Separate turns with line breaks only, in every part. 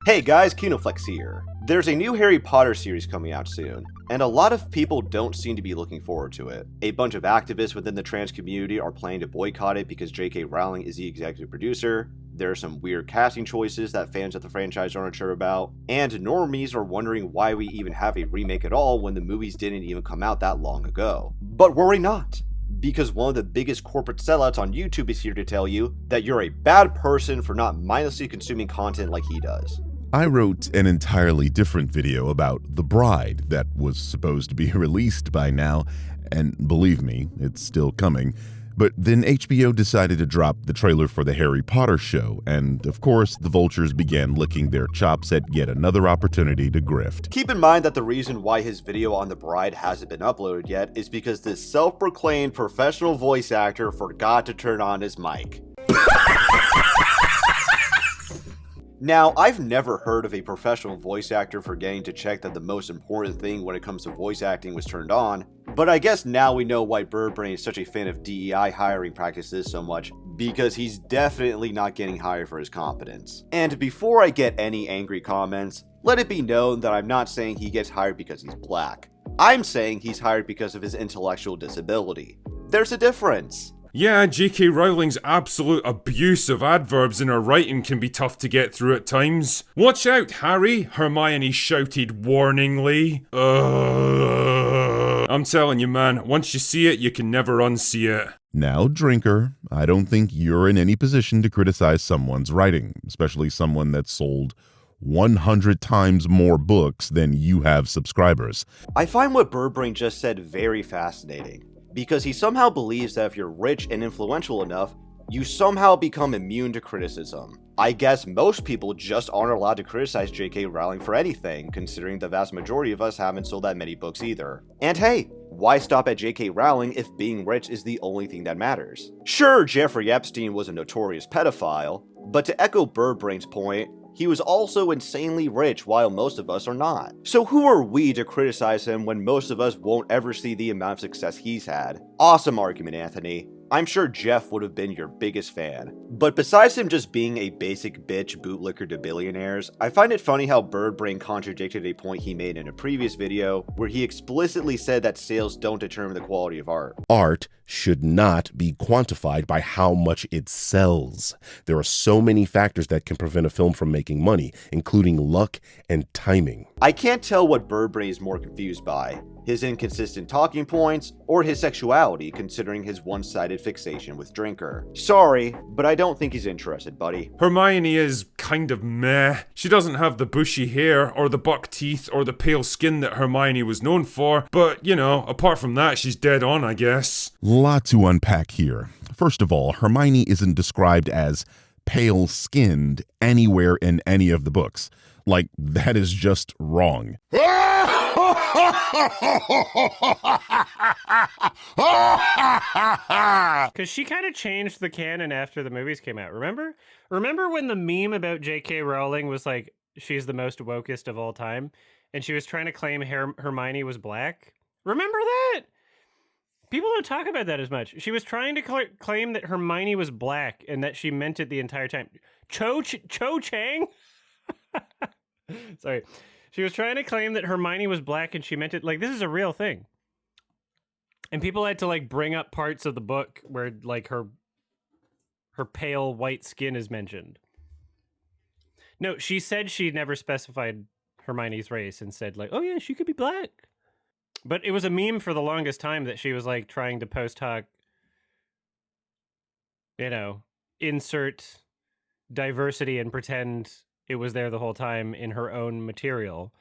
Hey guys, Kinoflex here. There's a new Harry Potter series coming out soon, and a lot of people don't seem to be looking forward to it. A bunch of activists within the trans community are planning to boycott it because J.K. Rowling is the executive producer. There are some weird casting choices that fans of the franchise aren't sure about, and normies are wondering why we even have a remake at all when the movies didn't even come out that long ago. But worry not, because one of the biggest corporate sellouts on YouTube is here to tell you that you're a bad person for not mindlessly consuming content like he does.
I wrote an entirely different video about The Bride that was supposed to be released by now, and believe me, it's still coming. But then HBO decided to drop the trailer for the Harry Potter show, and of course, the vultures began licking their chops at yet another opportunity to grift.
Keep in mind that the reason why his video on The Bride hasn't been uploaded yet is because this self-proclaimed professional voice actor forgot to turn on his mic. Now, I've never heard of a professional voice actor forgetting to check that the most important thing when it comes to voice acting was turned on, but I guess now we know why Birdbrain is such a fan of DEI hiring practices so much, because he's definitely not getting hired for his competence. And before I get any angry comments, let it be known that I'm not saying he gets hired because he's black. I'm saying he's hired because of his intellectual disability. There's a difference.
Yeah, J.K. Rowling's absolute abuse of adverbs in her writing can be tough to get through at times. Watch out, Harry, Hermione shouted warningly. I'm telling you, man, once you see it, you can never unsee it.
Now, drinker, I don't think you're in any position to criticize someone's writing, especially someone that's sold 100 times more books than you have subscribers.
I find what Birdbrain just said very fascinating, because he somehow believes that if you're rich and influential enough, you somehow become immune to criticism. I guess most people just aren't allowed to criticize J.K. Rowling for anything, considering the vast majority of us haven't sold that many books either. And hey, why stop at J.K. Rowling if being rich is the only thing that matters? Sure, Jeffrey Epstein was a notorious pedophile, but to echo Birdbrain's point, he was also insanely rich while most of us are not. So who are we to criticize him when most of us won't ever see the amount of success he's had? Awesome argument, Anthony. I'm sure Jeff would have been your biggest fan. But besides him just being a basic bitch bootlicker to billionaires, I find it funny how Birdbrain contradicted a point he made in a previous video where he explicitly said that sales don't determine the quality of art.
Art should not be quantified by how much it sells. There are so many factors that can prevent a film from making money, including luck and timing.
I can't tell what Birdbrain is more confused by, his inconsistent talking points, or his sexuality, considering his one-sided fixation with Drinker. Sorry, but I don't think he's interested, buddy.
Hermione is kind of meh. She doesn't have the bushy hair, or the buck teeth, or the pale skin that Hermione was known for, but, you know, apart from that, she's dead on, I guess.
Lot to unpack here. First of all, Hermione isn't described as pale-skinned anywhere in any of the books. Like, that is just wrong.
Because she kind of changed the canon after the movies came out. Remember when the meme about J.K. Rowling was like, she's the most wokest of all time, and she was trying to claim Hermione was black? Remember that? People don't talk about that as much. She was trying to claim that Hermione was black and that she meant it the entire time. Cho Chang? Sorry. She was trying to claim that Hermione was black and she meant it. Like, this is a real thing. And people had to, like, bring up parts of the book where, like, her pale white skin is mentioned. No, she said she never specified Hermione's race and said, like, oh yeah, she could be black. But it was a meme for the longest time that she was, like, trying to post hoc, you know, insert diversity and pretend it was there the whole time in her own material,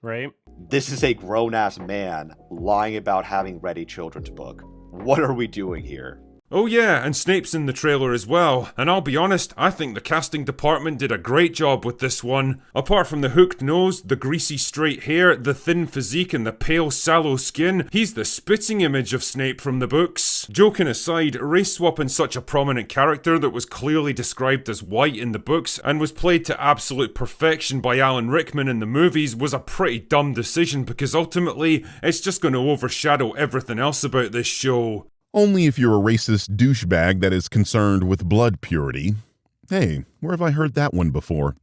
right?
This is a grown-ass man lying about having read a children's book. What are we doing here?
Oh yeah, and Snape's in the trailer as well, and I'll be honest, I think the casting department did a great job with this one. Apart from the hooked nose, the greasy straight hair, the thin physique and the pale sallow skin, he's the spitting image of Snape from the books. Joking aside, race swapping such a prominent character that was clearly described as white in the books and was played to absolute perfection by Alan Rickman in the movies was a pretty dumb decision because ultimately, it's just going to overshadow everything else about this show.
Only if you're a racist douchebag that is concerned with blood purity. Hey, where have I heard that one before?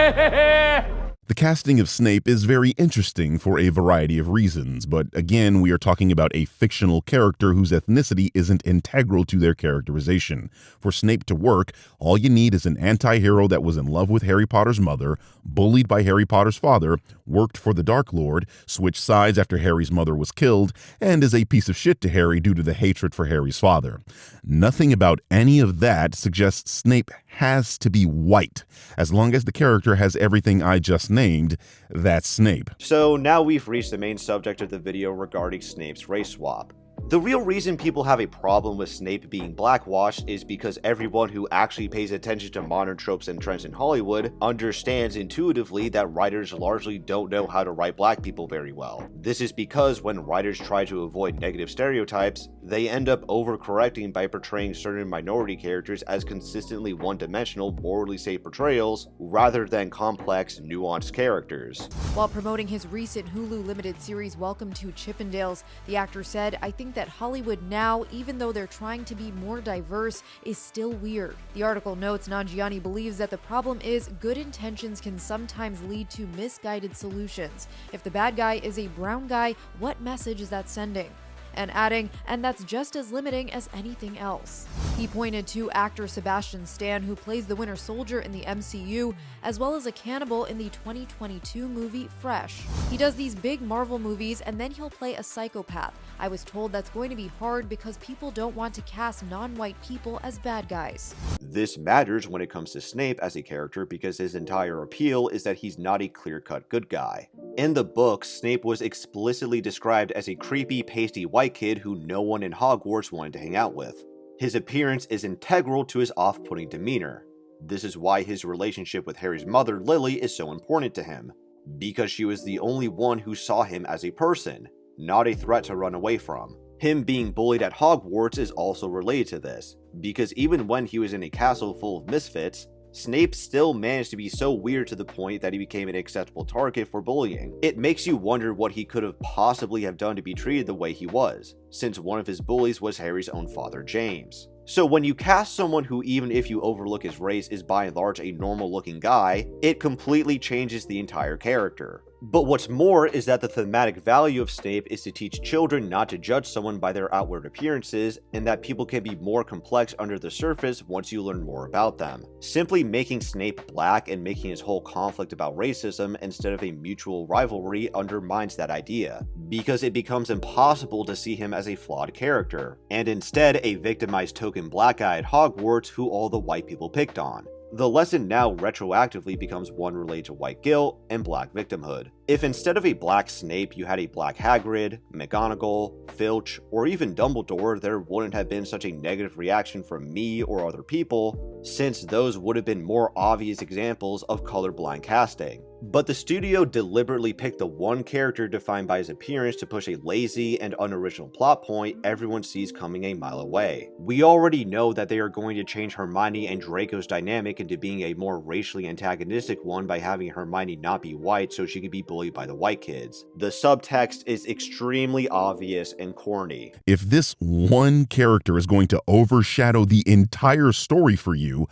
The casting of Snape is very interesting for a variety of reasons, but again, we are talking about a fictional character whose ethnicity isn't integral to their characterization. For Snape to work, all you need is an anti-hero that was in love with Harry Potter's mother, bullied by Harry Potter's father, worked for the Dark Lord, switched sides after Harry's mother was killed, and is a piece of shit to Harry due to the hatred for Harry's father. Nothing about any of that suggests Snape has to be white. As long as the character has everything I just named, that's Snape.
So now we've reached the main subject of the video regarding Snape's race swap. The real reason people have a problem with Snape being blackwashed is because everyone who actually pays attention to modern tropes and trends in Hollywood understands intuitively that writers largely don't know how to write black people very well. This is because when writers try to avoid negative stereotypes, they end up overcorrecting by portraying certain minority characters as consistently one-dimensional, morally safe portrayals, rather than complex, nuanced characters.
While promoting his recent Hulu limited series Welcome to Chippendales, the actor said, "I think that Hollywood now, even though they're trying to be more diverse, is still weird." The article notes Nanjiani believes that the problem is good intentions can sometimes lead to misguided solutions. If the bad guy is a brown guy, what message is that sending? And adding, and that's just as limiting as anything else. He pointed to actor Sebastian Stan, who plays the Winter Soldier in the MCU, as well as a cannibal in the 2022 movie Fresh. He does these big Marvel movies and then he'll play a psychopath. I was told that's going to be hard because people don't want to cast non-white people as bad guys.
This matters when it comes to Snape as a character because his entire appeal is that he's not a clear-cut good guy. In the books, Snape was explicitly described as a creepy, pasty white kid who no one in Hogwarts wanted to hang out with. His appearance is integral to his off-putting demeanor. This is why his relationship with Harry's mother, Lily, is so important to him, because she was the only one who saw him as a person, not a threat to run away from. Him being bullied at Hogwarts is also related to this, because even when he was in a castle full of misfits, Snape still managed to be so weird to the point that he became an acceptable target for bullying. It makes you wonder what he could have possibly have done to be treated the way he was, since one of his bullies was Harry's own father, James. So when you cast someone who, even if you overlook his race, is by and large a normal looking guy, it completely changes the entire character. But what's more is that the thematic value of Snape is to teach children not to judge someone by their outward appearances, and that people can be more complex under the surface once you learn more about them. Simply making Snape black and making his whole conflict about racism instead of a mutual rivalry undermines that idea, because it becomes impossible to see him as a flawed character, and instead a victimized token black guy at Hogwarts who all the white people picked on. The lesson now retroactively becomes one related to white guilt and black victimhood. If instead of a black Snape you had a black Hagrid, McGonagall, Filch, or even Dumbledore, there wouldn't have been such a negative reaction from me or other people, since those would have been more obvious examples of colorblind casting. But the studio deliberately picked the one character defined by his appearance to push a lazy and unoriginal plot point everyone sees coming a mile away. We already know that they are going to change Hermione and Draco's dynamic into being a more racially antagonistic one by having Hermione not be white so she could be bullied by the white kids. The subtext is extremely obvious and corny.
If this one character is going to overshadow the entire story for you,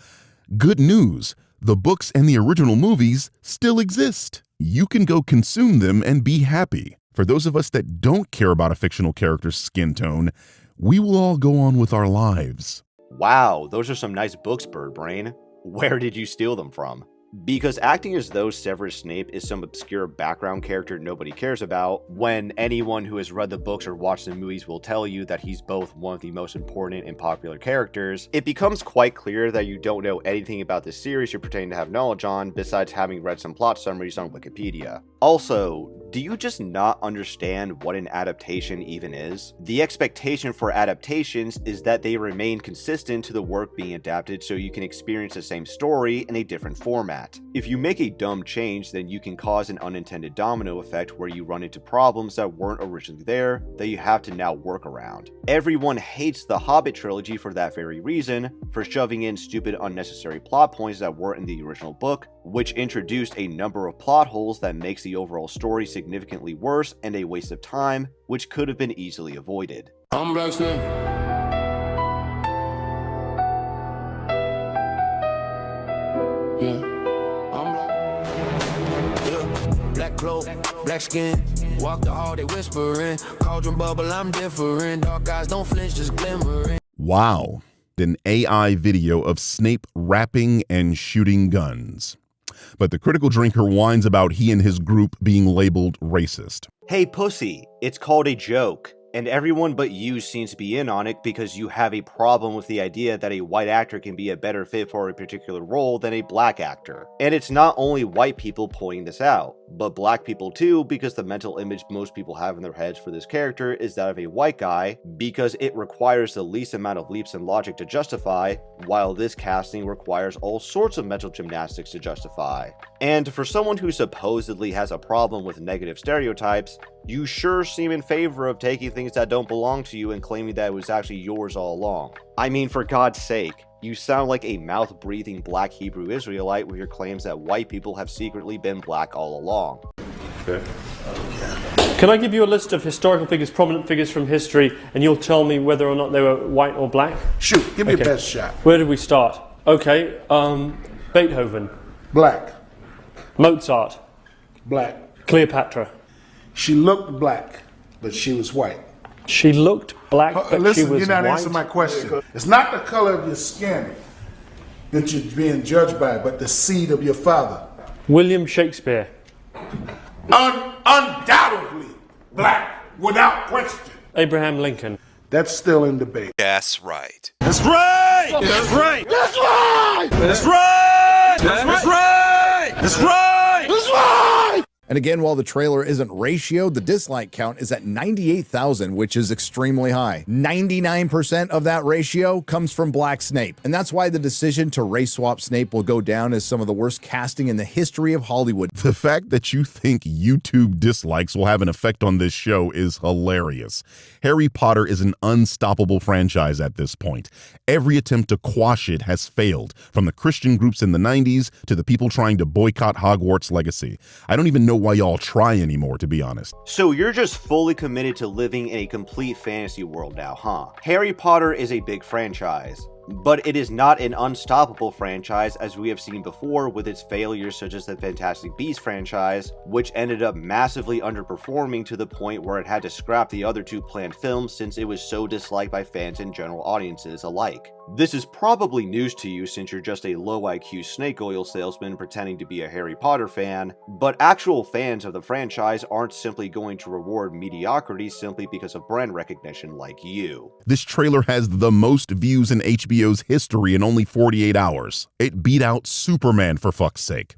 good news. The books and the original movies still exist. You can go consume them and be happy. For those of us that don't care about a fictional character's skin tone, we will all go on with our lives.
Wow, those are some nice books, Birdbrain. Where did you steal them from? Because acting as though Severus Snape is some obscure background character nobody cares about, when anyone who has read the books or watched the movies will tell you that he's both one of the most important and popular characters, it becomes quite clear that you don't know anything about the series you're pretending to have knowledge on, besides having read some plot summaries on Wikipedia. Also, do you just not understand what an adaptation even is? The expectation for adaptations is that they remain consistent to the work being adapted so you can experience the same story in a different format. If you make a dumb change, then you can cause an unintended domino effect where you run into problems that weren't originally there that you have to now work around. Everyone hates the Hobbit trilogy for that very reason, for shoving in stupid unnecessary plot points that weren't in the original book, which introduced a number of plot holes that makes the overall story significantly worse and a waste of time, which could have been easily avoided.
I'm Black Snape. Yeah. I'm black. cloak, black skin. Walk the hall, they whispering. Cauldron bubble, I'm different. Dark eyes don't flinch, just glimmering.
Wow. An AI video of Snape rapping and shooting guns. But the critical drinker whines about he and his group being labeled racist.
Hey pussy, it's called a joke. And everyone but you seems to be in on it because you have a problem with the idea that a white actor can be a better fit for a particular role than a black actor. And it's not only white people pointing this out, but black people too, because the mental image most people have in their heads for this character is that of a white guy, because it requires the least amount of leaps in logic to justify, while this casting requires all sorts of mental gymnastics to justify. And for someone who supposedly has a problem with negative stereotypes, you sure seem in favor of taking things that don't belong to you and claiming that it was actually yours all along. I mean, for God's sake, you sound like a mouth-breathing black Hebrew Israelite with your claims that white people have secretly been black all along.
Okay. Can I give you a list of historical figures, prominent figures from history, and you'll tell me whether or not they were white or black?
Shoot, give me your best shot.
Where did we start? Okay, Beethoven.
Black.
Mozart.
Black.
Cleopatra.
She looked black, but she was white.
She looked black, but
listen,
she was
you're not
white?
answering my question. It's not the color of your skin that you're being judged by, but the seed of your father.
William Shakespeare.
Undoubtedly black, without question.
Abraham Lincoln.
That's still in debate.
That's right.
That's right! That's right!
That's right!
That's right! That's right! That's right!
That's right!
And again, while the trailer isn't ratioed, the dislike count is at 98,000, which is extremely high. 99% of that ratio comes from Black Snape. And that's why the decision to race swap Snape will go down as some of the worst casting in the history of Hollywood.
The fact that you think YouTube dislikes will have an effect on this show is hilarious. Harry Potter is an unstoppable franchise at this point. Every attempt to quash it has failed, from the Christian groups in the 90s to the people trying to boycott Hogwarts Legacy. I don't even know why y'all try anymore, to be honest.
So you're just fully committed to living in a complete fantasy world now, huh? Harry Potter is a big franchise, but it is not an unstoppable franchise as we have seen before with its failures such as the Fantastic Beasts franchise, which ended up massively underperforming to the point where it had to scrap the other two planned films since it was so disliked by fans and general audiences alike. This is probably news to you since you're just a low IQ snake oil salesman pretending to be a Harry Potter fan, but actual fans of the franchise aren't simply going to reward mediocrity simply because of brand recognition like you.
This trailer has the most views in HBO's history in only 48 hours. It beat out Superman, for fuck's sake.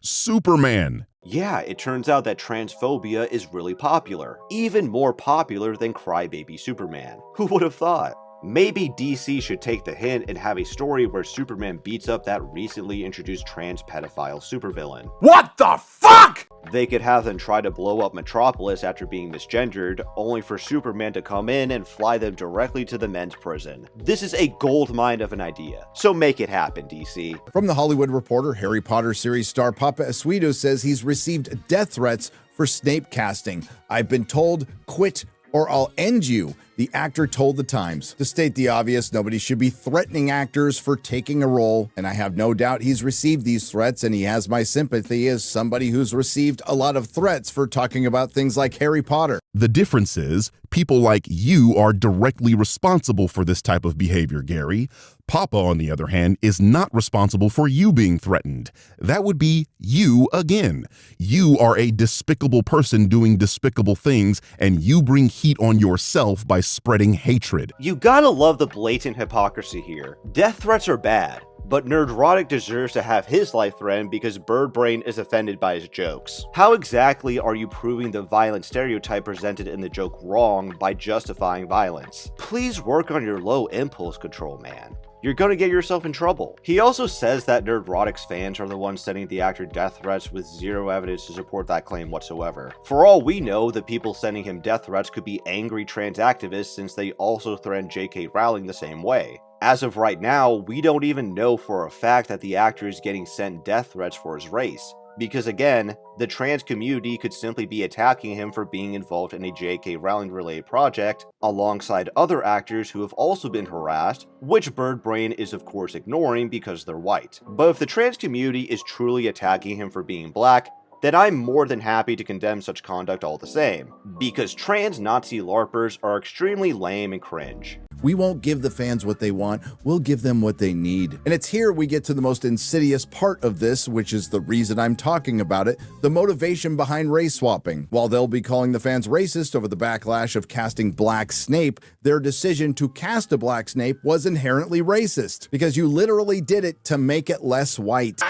Superman!
Yeah, it turns out that transphobia is really popular. Even more popular than Crybaby Superman. Who would have thought? Maybe DC should take the hint and have a story where Superman beats up that recently introduced trans pedophile supervillain.
What the fuck?!
They could have them try to blow up Metropolis after being misgendered, only for Superman to come in and fly them directly to the men's prison. This is a goldmine of an idea, so make it happen, DC.
From The Hollywood Reporter, Harry Potter series star Papa Escudo says he's received death threats for Snape casting. I've been told, quit or I'll end you, the actor told The Times. To state the obvious, nobody should be threatening actors for taking a role, and I have no doubt he's received these threats, and he has my sympathy as somebody who's received a lot of threats for talking about things like Harry Potter.
The difference is, people like you are directly responsible for this type of behavior, Gary. Papa, on the other hand, is not responsible for you being threatened. That would be you again. You are a despicable person doing despicable things, and you bring heat on yourself by spreading hatred.
You gotta love the blatant hypocrisy here. Death threats are bad, but Nerdrotic deserves to have his life threatened because Birdbrain is offended by his jokes. How exactly are you proving the violent stereotype presented in the joke wrong by justifying violence? Please work on your low impulse control, man. You're gonna get yourself in trouble. He also says that Nerdrotic's fans are the ones sending the actor death threats with zero evidence to support that claim whatsoever. For all we know, the people sending him death threats could be angry trans activists since they also threatened J.K. Rowling the same way. As of right now, we don't even know for a fact that the actor is getting sent death threats for his race. Because again, the trans community could simply be attacking him for being involved in a J.K. Rowling related project, alongside other actors who have also been harassed, which Birdbrain is of course ignoring because they're white. But if the trans community is truly attacking him for being black, then I'm more than happy to condemn such conduct all the same, because trans Nazi LARPers are extremely lame and cringe.
We won't give the fans what they want, we'll give them what they need. And it's here we get to the most insidious part of this, which is the reason I'm talking about it, the motivation behind race swapping. While they'll be calling the fans racist over the backlash of casting Black Snape, their decision to cast a Black Snape was inherently racist, because you literally did it to make it less white.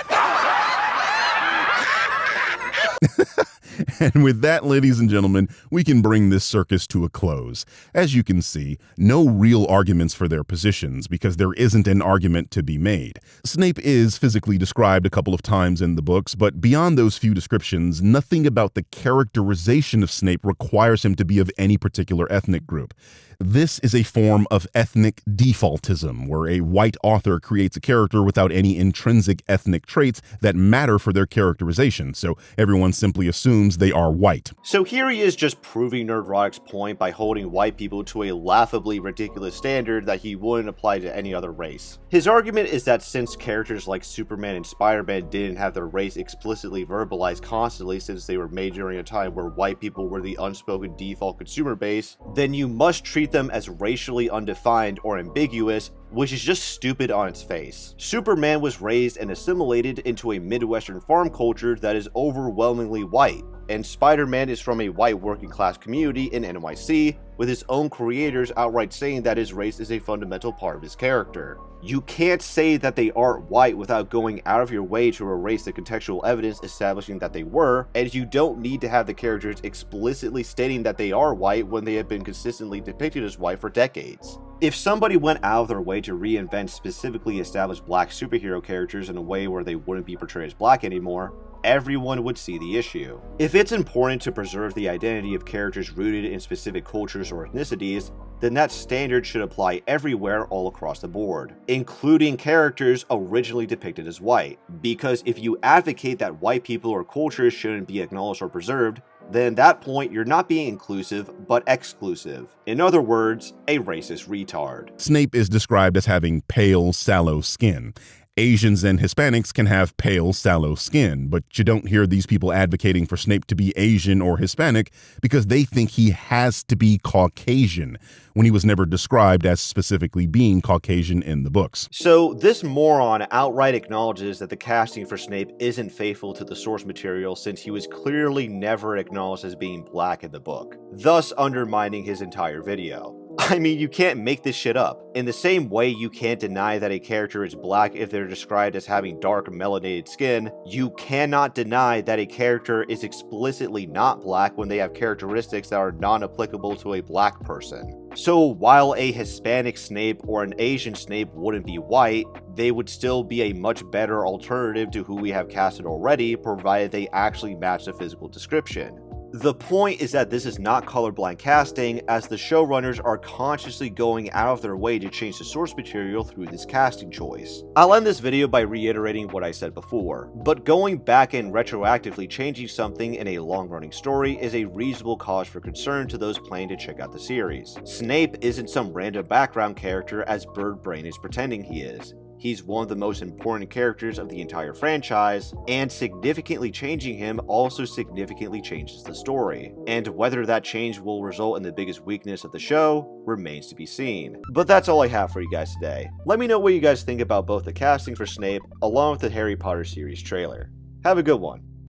And with that, ladies and gentlemen, we can bring this circus to a close. As you can see, no real arguments for their positions, because there isn't an argument to be made. Snape is physically described a couple of times in the books, but beyond those few descriptions, nothing about the characterization of Snape requires him to be of any particular ethnic group. This is a form of ethnic defaultism, where a white author creates a character without any intrinsic ethnic traits that matter for their characterization, so everyone simply assumes they are white.
So here he is just proving Nerdrotic's point by holding white people to a laughably ridiculous standard that he wouldn't apply to any other race. His argument is that since characters like Superman and Spider-Man didn't have their race explicitly verbalized constantly since they were made during a time where white people were the unspoken default consumer base, then you must treat them as racially undefined or ambiguous, which is just stupid on its face. Superman was raised and assimilated into a Midwestern farm culture that is overwhelmingly white, and Spider-Man is from a white working class community in NYC, with his own creators outright saying that his race is a fundamental part of his character. You can't say that they aren't white without going out of your way to erase the contextual evidence establishing that they were, and you don't need to have the characters explicitly stating that they are white when they have been consistently depicted as white for decades. If somebody went out of their way to reinvent specifically established black superhero characters in a way where they wouldn't be portrayed as black anymore, everyone would see the issue. If it's important to preserve the identity of characters rooted in specific cultures or ethnicities, then that standard should apply everywhere all across the board, including characters originally depicted as white. Because if you advocate that white people or cultures shouldn't be acknowledged or preserved, then at that point you're not being inclusive, but exclusive. In other words, a racist retard.
Snape is described as having pale, sallow skin. Asians and Hispanics can have pale, sallow skin, but you don't hear these people advocating for Snape to be Asian or Hispanic because they think he has to be Caucasian, when he was never described as specifically being Caucasian in the books.
So this moron outright acknowledges that the casting for Snape isn't faithful to the source material since he was clearly never acknowledged as being black in the book, thus undermining his entire video. I mean, you can't make this shit up. In the same way you can't deny that a character is black if they're described as having dark melanated skin, you cannot deny that a character is explicitly not black when they have characteristics that are non-applicable to a black person. So while a Hispanic Snape or an Asian Snape wouldn't be white, they would still be a much better alternative to who we have casted already, provided they actually match the physical description. The point is that this is not colorblind casting, as the showrunners are consciously going out of their way to change the source material through this casting choice. I'll end this video by reiterating what I said before, but going back and retroactively changing something in a long-running story is a reasonable cause for concern to those planning to check out the series. Snape isn't some random background character as Birdbrain is pretending he is. He's one of the most important characters of the entire franchise, and significantly changing him also significantly changes the story. And whether that change will result in the biggest weakness of the show remains to be seen. But that's all I have for you guys today. Let me know what you guys think about both the casting for Snape along with the Harry Potter series trailer. Have a good one.